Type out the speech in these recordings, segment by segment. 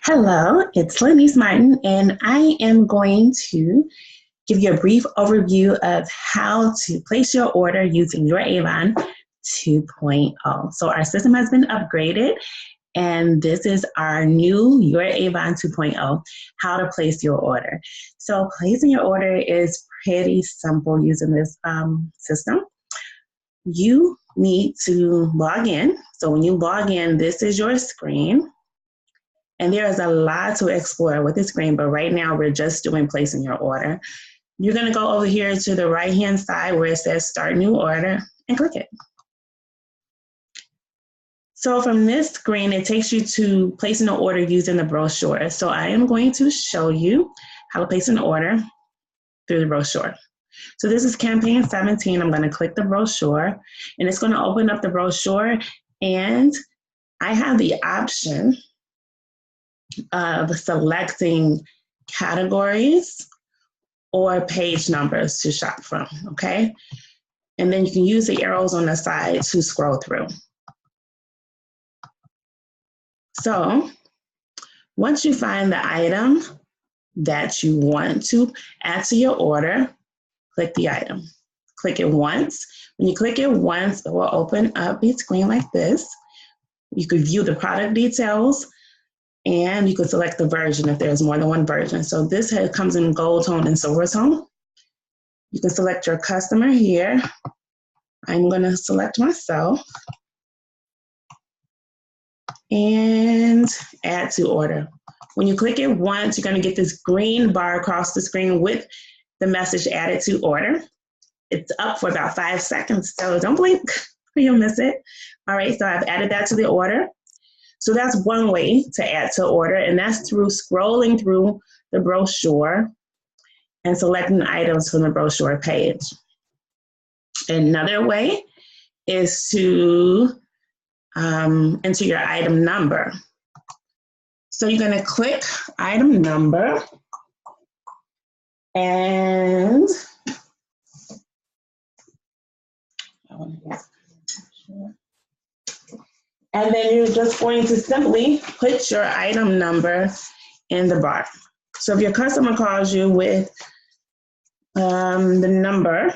Hello, it's Lenise Martin, and I am going to give you a brief overview of how to place your order using YourAvon 2.0. So our system has been upgraded, and this is our new YourAvon 2.0, how to place your order. So placing your order is pretty simple using this system. You need to log in. So when you log in, this is your screen. And there is a lot to explore with the screen, but right now we're just doing placing your order. You're gonna go over here to the right-hand side where it says Start New Order and click it. So from this screen, it takes you to placing an order using the brochure. So I am going to show you how to place an order through the brochure. So this is campaign 17. I'm gonna click the brochure, and it's gonna open up the brochure, and I have the option of selecting categories or page numbers to shop from, okay? And then you can use the arrows on the side to scroll through. So once you find the item that you want to add to your order, click the item. Click it once. When you click it once, it will open up a screen like this. You could view the product details, and you could select the version if there's more than one version. So this comes in gold tone and silver tone. You can select your customer here. I'm gonna select myself and add to order. When you click it once, you're gonna get this green bar across the screen with the message added to order. It's up for about 5 seconds, so don't blink or you'll miss it. All right, so I've added that to the order. So that's one way to add to order, and that's through scrolling through the brochure and selecting items from the brochure page. Another way is to enter your item number. So you're gonna click item number, and then you're just going to simply put your item number in the bar. So if your customer calls you with the number,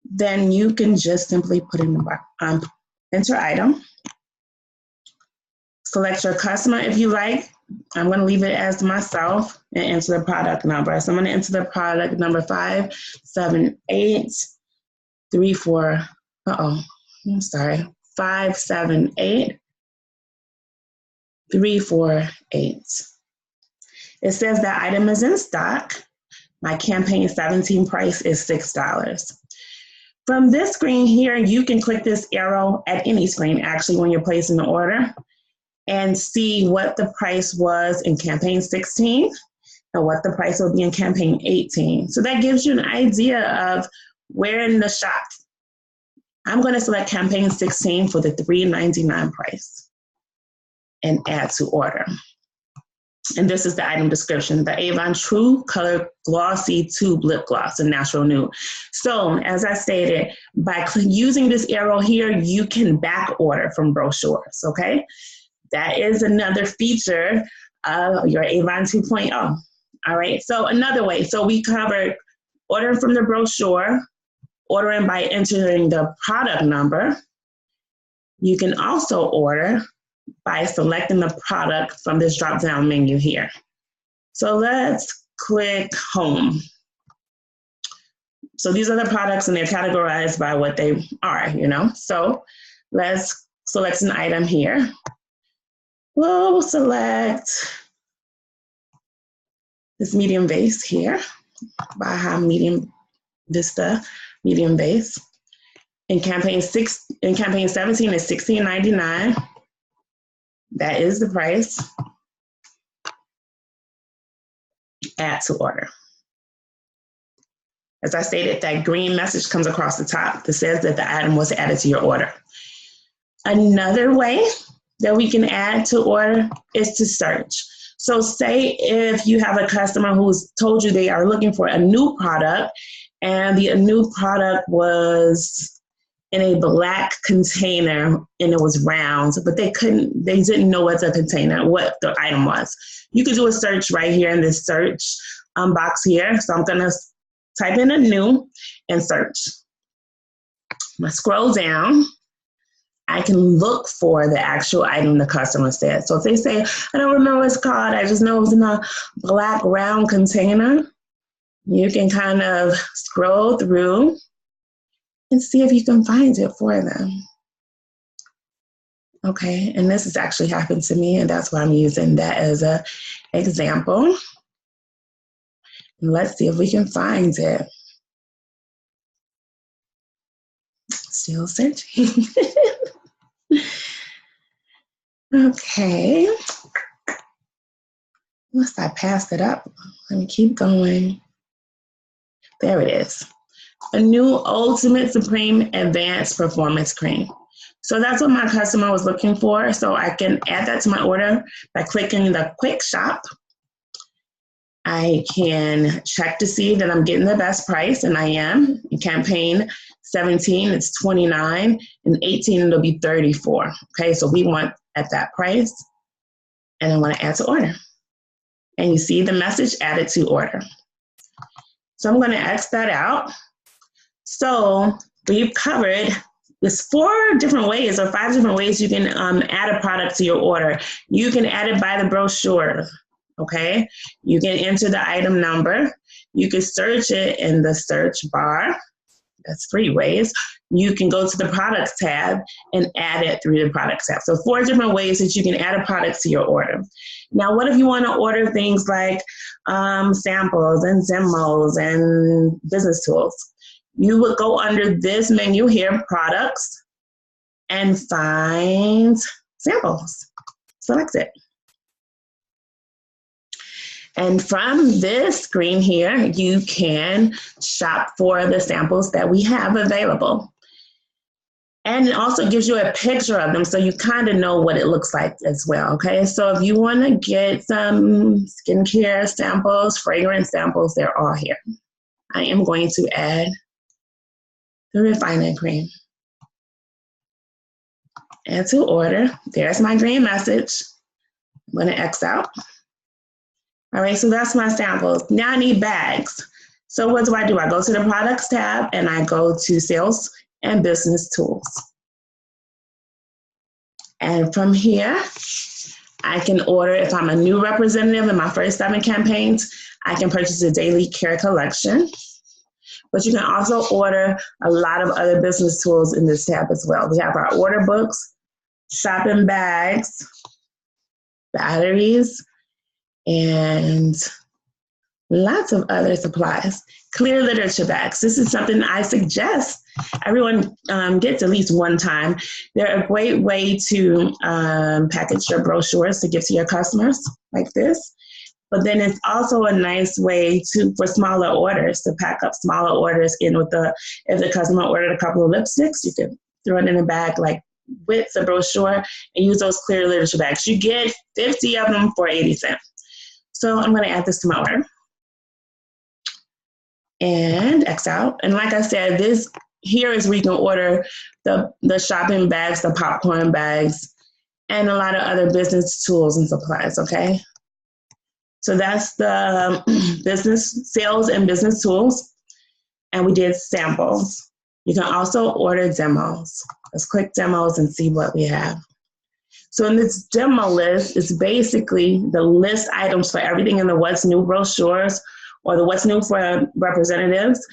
then you can just simply put in the bar, enter item, select your customer if you like. I'm gonna leave it as myself and enter the product number. So I'm gonna enter the product number 57834, 578348. It says that item is in stock. My campaign 17 price is $6. From this screen here, you can click this arrow at any screen, actually, when you're placing the order, and see what the price was in campaign 16 and what the price will be in campaign 18. So that gives you an idea of where in the shop. I'm going to select campaign 16 for the $3.99 price and add to order. And this is the item description: the Avon True Color Glossy Tube Lip Gloss in Natural Nude. So as I stated, by using this arrow here, you can back order from brochures, okay? That is another feature of YourAvon 2.0. All right, so another way. So we covered ordering from the brochure, ordering by entering the product number. You can also order by selecting the product from this drop-down menu here. So let's click home. So these are the products, and they're categorized by what they are, you know? So let's select an item here. We'll select this medium vase here, Baja Medium Vista Medium Vase. In campaign 17 is $16.99. That is the price. Add to order. As I stated, that green message comes across the top that says that the item was added to your order. Another way that we can add to order is to search. So say if you have a customer who's told you they are looking for a new product, and the new product was in a black container and it was round, but they didn't know what the item was. You could do a search right here in this search box here. So I'm gonna type in a new and search. I'm gonna scroll down. I can look for the actual item the customer said. So if they say, I don't remember what it's called, I just know it was in a black round container, you can kind of scroll through and see if you can find it for them. Okay, and this has actually happened to me, and that's why I'm using that as an example. And let's see if we can find it. Still searching. Okay. Unless I passed it up. Let me keep going. There it is. A new Ultimate Supreme Advanced Performance Cream. So that's what my customer was looking for. So I can add that to my order by clicking the quick shop. I can check to see that I'm getting the best price, and I am. In campaign 17, it's 29, and 18, it'll be 34. Okay, so we want at that price, and I want to add to order. And you see the message added to order. So I'm going to X that out. So we've covered there's 4 different ways or 5 different ways you can add a product to your order. You can add it by the brochure, okay? You can enter the item number. You can search it in the search bar. That's 3 ways. You can go to the products tab and add it through the products tab. So 4 different ways that you can add a product to your order. Now, what if you want to order things like samples and demos and business tools? You would go under this menu here, products, and find samples. Select it. And from this screen here, you can shop for the samples that we have available. And it also gives you a picture of them so you kind of know what it looks like as well, okay? So if you want to get some skincare samples, fragrance samples, they're all here. I am going to add the refining cream. Add to order. There's my green message. I'm going to X out. All right, so that's my samples. Now I need bags. So what do? I go to the products tab and I go to sales and business tools. And from here, I can order, if I'm a new representative in my first 7 campaigns, I can purchase a daily care collection. But you can also order a lot of other business tools in this tab as well. We have our order books, shopping bags, batteries, and lots of other supplies. Clear literature bags. This is something I suggest everyone gets at least one time. They're a great way to package your brochures to give to your customers like this. But then it's also a nice way for smaller orders, to pack up smaller orders in with if the customer ordered a couple of lipsticks, you can throw it in a bag like with the brochure and use those clear literature bags. You get 50 of them for 80 cents. So I'm going to add this to my order and X out. And like I said, this here is where you can order the shopping bags, the popcorn bags, and a lot of other business tools and supplies, okay? So that's the business sales and business tools. And we did samples. You can also order demos. Let's click demos and see what we have. So in this demo list, it's basically the list items for everything in the What's New brochures or the What's New for representatives,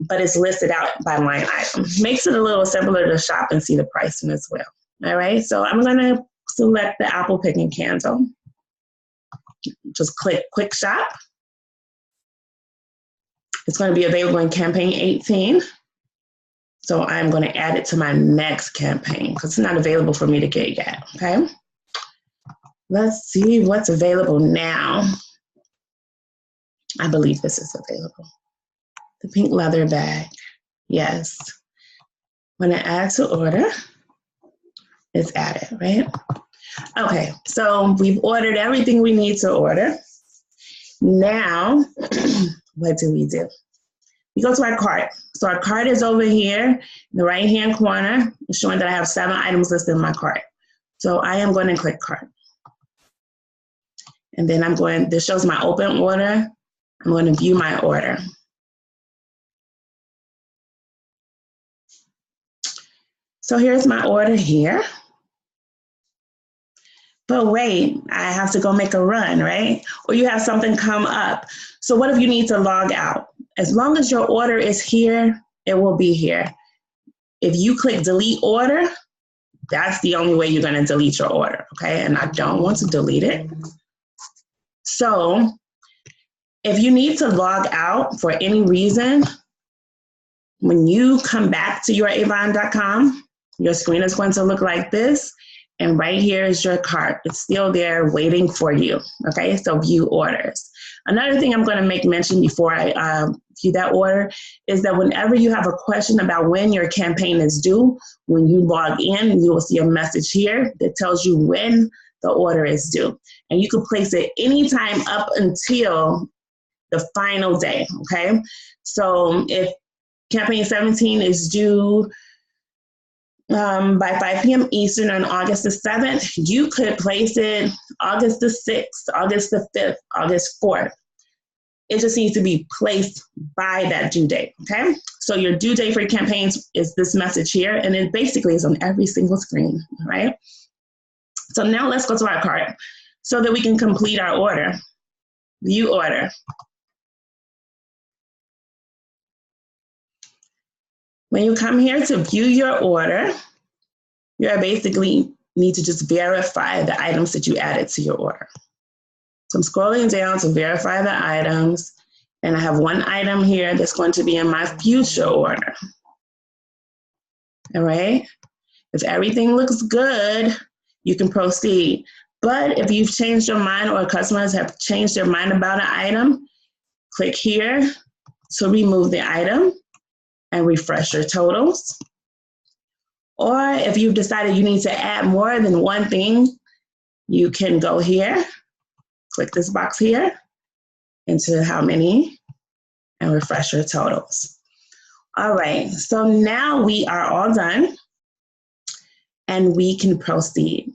but it's listed out by line item. Makes it a little simpler to shop and see the pricing as well. All right, so I'm gonna select the apple picking candle. Just click Quick Shop. It's going to be available in campaign 18. So I'm going to add it to my next campaign because it's not available for me to get yet, okay? Let's see what's available now. I believe this is available. The pink leather bag, yes. When I add to order, it's added, right? Okay, so we've ordered everything we need to order. Now, what do? We go to our cart. So our cart is over here in the right-hand corner, showing that I have 7 items listed in my cart. So I am going to click cart. And then this shows my open order. I'm going to view my order. So here's my order here. But wait, I have to go make a run, right? Or you have something come up. So what if you need to log out? As long as your order is here, it will be here. If you click delete order, that's the only way you're going to delete your order, okay? And I don't want to delete it. So if you need to log out for any reason, when you come back to YourAvon.com, your screen is going to look like this. And right here is your cart. It's still there waiting for you, okay? So view orders. Another thing I'm gonna make mention before I view that order is that whenever you have a question about when your campaign is due, when you log in, you will see a message here that tells you when the order is due. And you can place it anytime up until the final day, okay? So if campaign 17 is due by 5 p.m. Eastern on August the 7th, you could place it August the 6th, August the 5th, August 4th. It just needs to be placed by that due date, okay? So your due date for your campaigns is this message here, and it basically is on every single screen, right? So now let's go to our cart so that we can complete our order. View order. When you come here to view your order, you basically need to just verify the items that you added to your order. So I'm scrolling down to verify the items, and I have one item here that's going to be in my future order. All right? If everything looks good, you can proceed. But if you've changed your mind or customers have changed their mind about an item, click here to remove the item and refresh your totals. Or if you've decided you need to add more than one thing, you can go here, click this box here, into how many, and refresh your totals. All right, so now we are all done, and we can proceed.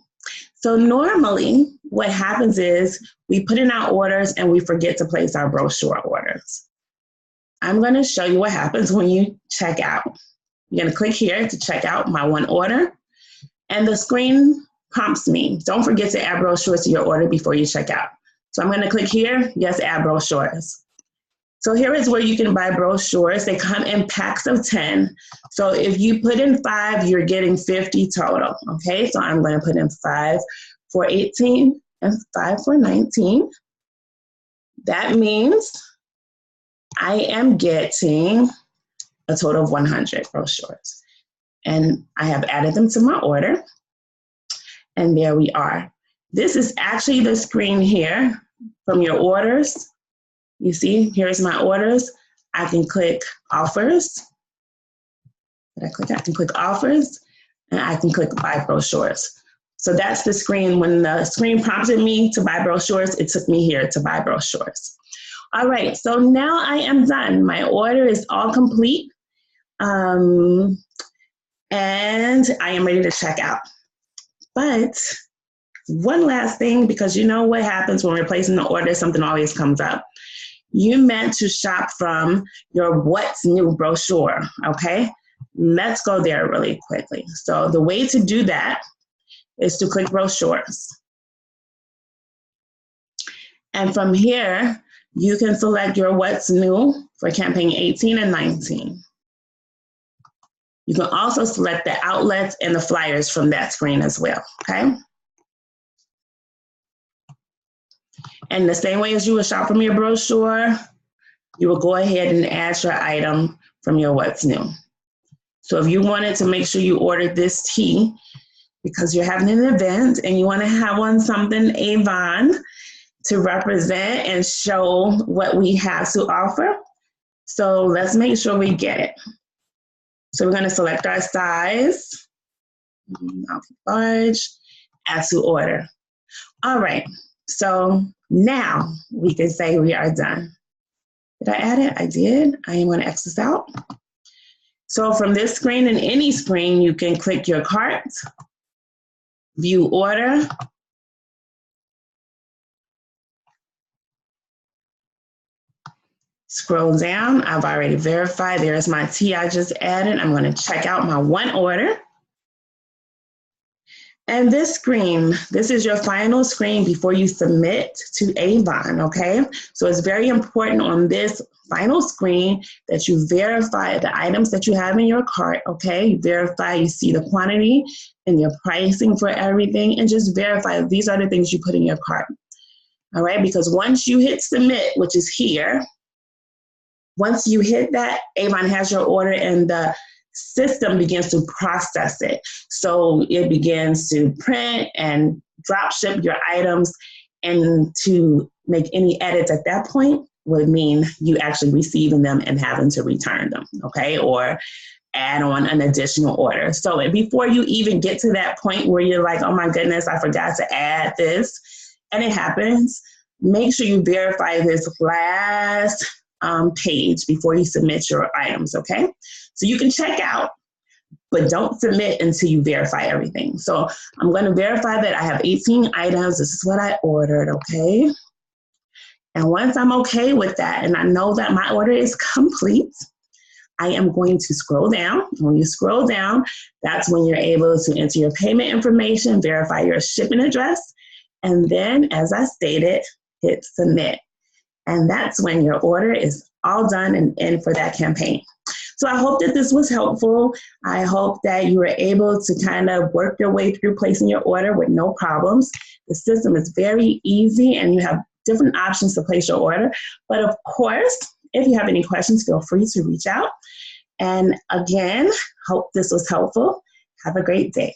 So normally, what happens is we put in our orders and we forget to place our brochure orders. I'm gonna show you what happens when you check out. You're gonna click here to check out my one order, and the screen prompts me, don't forget to add brochures to your order before you check out. So I'm gonna click here, yes, add brochures. So here is where you can buy brochures. They come in packs of 10. So if you put in 5, you're getting 50 total, okay? So I'm gonna put in 5 for 18 and 5 for 19. That means I am getting a total of 100 brochures. And I have added them to my order. And there we are. This is actually the screen here from your orders. You see, here's my orders. I can click offers. I can click offers, and I can click buy brochures. So that's the screen. When the screen prompted me to buy brochures, it took me here to buy brochures. All right, so now I am done. My order is all complete. And I am ready to check out. But one last thing, because you know what happens when we're placing the order, something always comes up. You meant to shop from your What's New brochure, okay? Let's go there really quickly. So the way to do that is to click brochures. And from here, you can select your What's New for campaign 18 and 19. You can also select the outlets and the flyers from that screen as well, okay? And the same way as you would shop from your brochure, you will go ahead and add your item from your What's New. So if you wanted to make sure you ordered this tea because you're having an event and you want to have on something Avon to represent and show what we have to offer, so let's make sure we get it. So we're going to select our size, large, add to order. All right, so now we can say we are done. Did I add it? I did. I am going to X this out. So from this screen and any screen, you can click your cart, view order, scroll down. I've already verified. There's my tea I just added. I'm going to check out my one order. And this screen, this is your final screen before you submit to Avon, okay? So it's very important on this final screen that you verify the items that you have in your cart, okay? You verify, you see the quantity and your pricing for everything, and just verify these are the things you put in your cart, all right? Because once you hit submit, which is here, once you hit that, Avon has your order and the system begins to process it. So it begins to print and drop ship your items, and to make any edits at that point would mean you actually receiving them and having to return them, okay? Or add on an additional order. So before you even get to that point where you're like, oh my goodness, I forgot to add this, and it happens, make sure you verify this last page before you submit your items, okay? So you can check out, but don't submit until you verify everything. So I'm going to verify that I have 18 items. This is what I ordered, okay? And once I'm okay with that, and I know that my order is complete, I am going to scroll down. When you scroll down, that's when you're able to enter your payment information, verify your shipping address, and then, as I stated, hit submit. And that's when your order is all done and in for that campaign. So I hope that this was helpful. I hope that you were able to kind of work your way through placing your order with no problems. The system is very easy and you have different options to place your order. But of course, if you have any questions, feel free to reach out. And again, hope this was helpful. Have a great day.